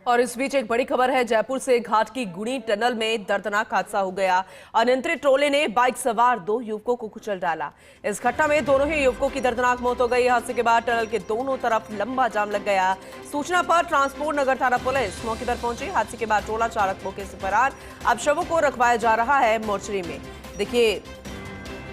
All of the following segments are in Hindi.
और इस बीच एक बड़ी खबर है। जयपुर से घाट की गुणी टनल में दर्दनाक हादसा हो गया। अनियंत्रित ट्रोले ने बाइक सवार 2 युवकों को कुचल डाला। इस घटना में दोनों ही युवकों की दर्दनाक मौत हो गई। हादसे के बाद टनल के दोनों तरफ लंबा जाम लग गया। सूचना पर ट्रांसपोर्ट नगर थाना पुलिस मौके पर पहुंची। हादसे के बाद ट्रोला चालक मौके से फरार। अब शवों को रखवाया जा रहा है मोर्चरी में। देखिए,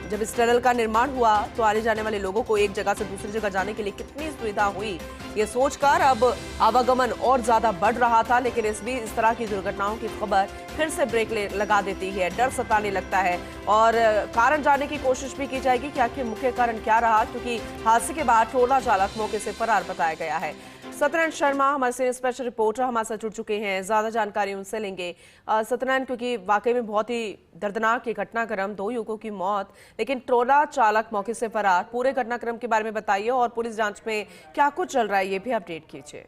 जब इस टनल का निर्माण हुआ तो आने जाने वाले लोगों को एक जगह से दूसरी जगह जाने के लिए कितनी सुविधा हुई, ये सोचकर अब आवागमन और ज्यादा बढ़ रहा था। लेकिन इस तरह की दुर्घटनाओं की खबर फिर से ब्रेक लगा देती है, डर सताने लगता है और कारण जानने की कोशिश भी की जाएगी कि आखिर मुख्य कारण क्या रहा, क्योंकि हादसे के बाद ट्रोला चालक मौके से फरार बताया गया है। सत्यनारायण शर्मा हमारे से स्पेशल रिपोर्टर हमारे साथ जुड़ चुके हैं, ज्यादा जानकारी उनसे लेंगे। सत्यनारायण, क्योंकि वाकई में बहुत ही दर्दनाक ये घटनाक्रम, 2 युवकों की मौत, लेकिन ट्रोला चालक मौके से फरार, पूरे घटनाक्रम के बारे में बताइए और पुलिस जांच में क्या कुछ चल रहा है ये भी अपडेट कीजिए।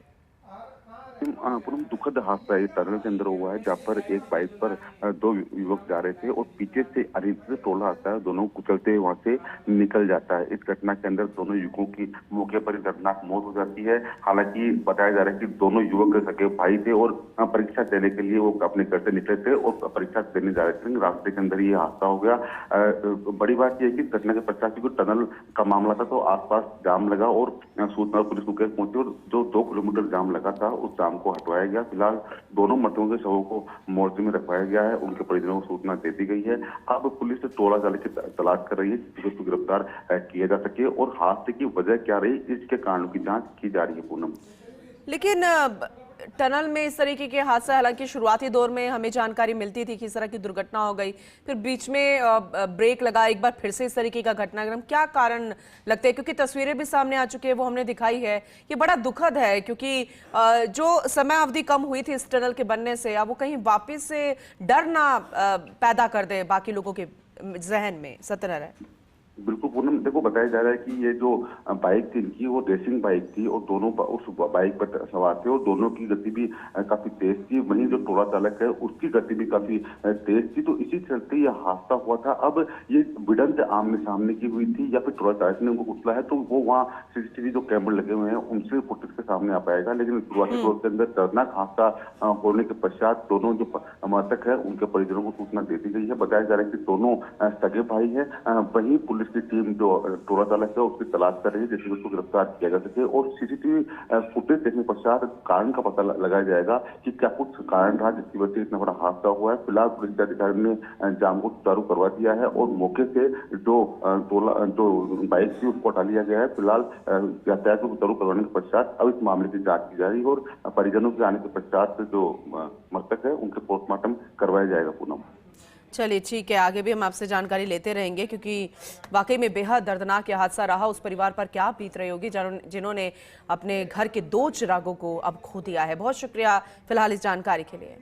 पूर्ण दुखद हादसा है टनल के अंदर हुआ है, जहाँ पर एक बाइक पर 2 युवक जा रहे थे और पीछे से अनियंत्रित टोला आता है, दोनों कुचलते हुए वहां से निकल जाता है। इस घटना के अंदर दोनों युवकों की मौके पर दर्दनाक मौत हो जाती है। हालांकि बताया जा रहा है कि दोनों युवक सगे भाई थे और परीक्षा देने के लिए वो अपने घर से निकले थे और परीक्षा देने जा रहे थे। रास्ते के अंदर ये हादसा हो गया। बड़ी बात यह है कि घटना के पश्चात क्योंकि टनल का मामला था तो आसपास जाम लगा और सूचना पुलिस मौके पहुंची और जो 2 किलोमीटर जाम लगा था उस जाम को हटवाया गया। फिलहाल दोनों मृतकों के शवों को मोर्चे में रखवाया गया है। उनके परिजनों को सूचना दे दी गई है। अब पुलिस टोला चालक की तलाश कर रही है जिसको गिरफ्तार किया जा सके और हादसे की वजह क्या रही इसके कारणों की जांच की जा रही है। पूनम, लेकिन टनल में इस तरीके के हादसा, हालांकि शुरुआती दौर में हमें जानकारी मिलती थी कि इस तरह की दुर्घटना हो गई, फिर बीच में ब्रेक लगा, एक बार फिर से इस तरीके का घटनाक्रम, क्या कारण लगते हैं? क्योंकि तस्वीरें भी सामने आ चुकी है, वो हमने दिखाई है। ये बड़ा दुखद है क्योंकि जो समय अवधि कम हुई थी इस टनल के बनने से, अब वो कहीं वापिस से डर ना पैदा कर दे बाकी लोगों के जहन में। सत्यनारायण, बिल्कुल पूनम, देखो बताया जा रहा है कि ये जो बाइक थी इनकी वो रेसिंग बाइक थी और दोनों उस बाइक पर सवार थे और दोनों की गति भी काफी तेज थी। वहीं जो टोला चालक है उसकी गति भी काफी तेज थी, तो इसी चलते ये हादसा हुआ था। अब ये भिड़ंत आमने सामने की हुई थी या फिर टोला चालक ने उनको कुचला है तो वो वहाँ सीसीटीवी जो कैमरे लगे हुए हैं उनसे फुटेज के सामने आ पाएगा। लेकिन शुरुआती दौर के अंदर दर्दनाक हादसा होने के पश्चात दोनों जो मृतक है उनके परिजनों को सूचना दे दी गई है। बताया जा रहा है कि दोनों सगे भाई है। वहीं पुलिस की टीम जो टोला चालक है उसकी तलाश कर रही है जिससे उसको गिरफ्तार किया जा सके और सीसीटीवी फुटेज देखने पश्चात कारण का पता लगाया जाएगा कि क्या कुछ कारण रहा जिसकी वजह से इतना बड़ा हादसा हुआ है। फिलहाल पुलिस अधिकारी ने जाम को सुचारू करवा दिया है और मौके से जो बाइक थी उसको हटा लिया गया है। फिलहाल यातायात को सुचारू करवाने के पश्चात अब इस मामले की जांच की जा रही है और परिजनों के आने के पश्चात जो मृतक है उनके पोस्टमार्टम करवाया जाएगा। पूनम, चलिए ठीक है, आगे भी हम आपसे जानकारी लेते रहेंगे क्योंकि वाकई में बेहद दर्दनाक यह हादसा रहा। उस परिवार पर क्या बीत रही होगी जिन्होंने अपने घर के 2 चिरागों को अब खो दिया है। बहुत शुक्रिया फिलहाल इस जानकारी के लिए।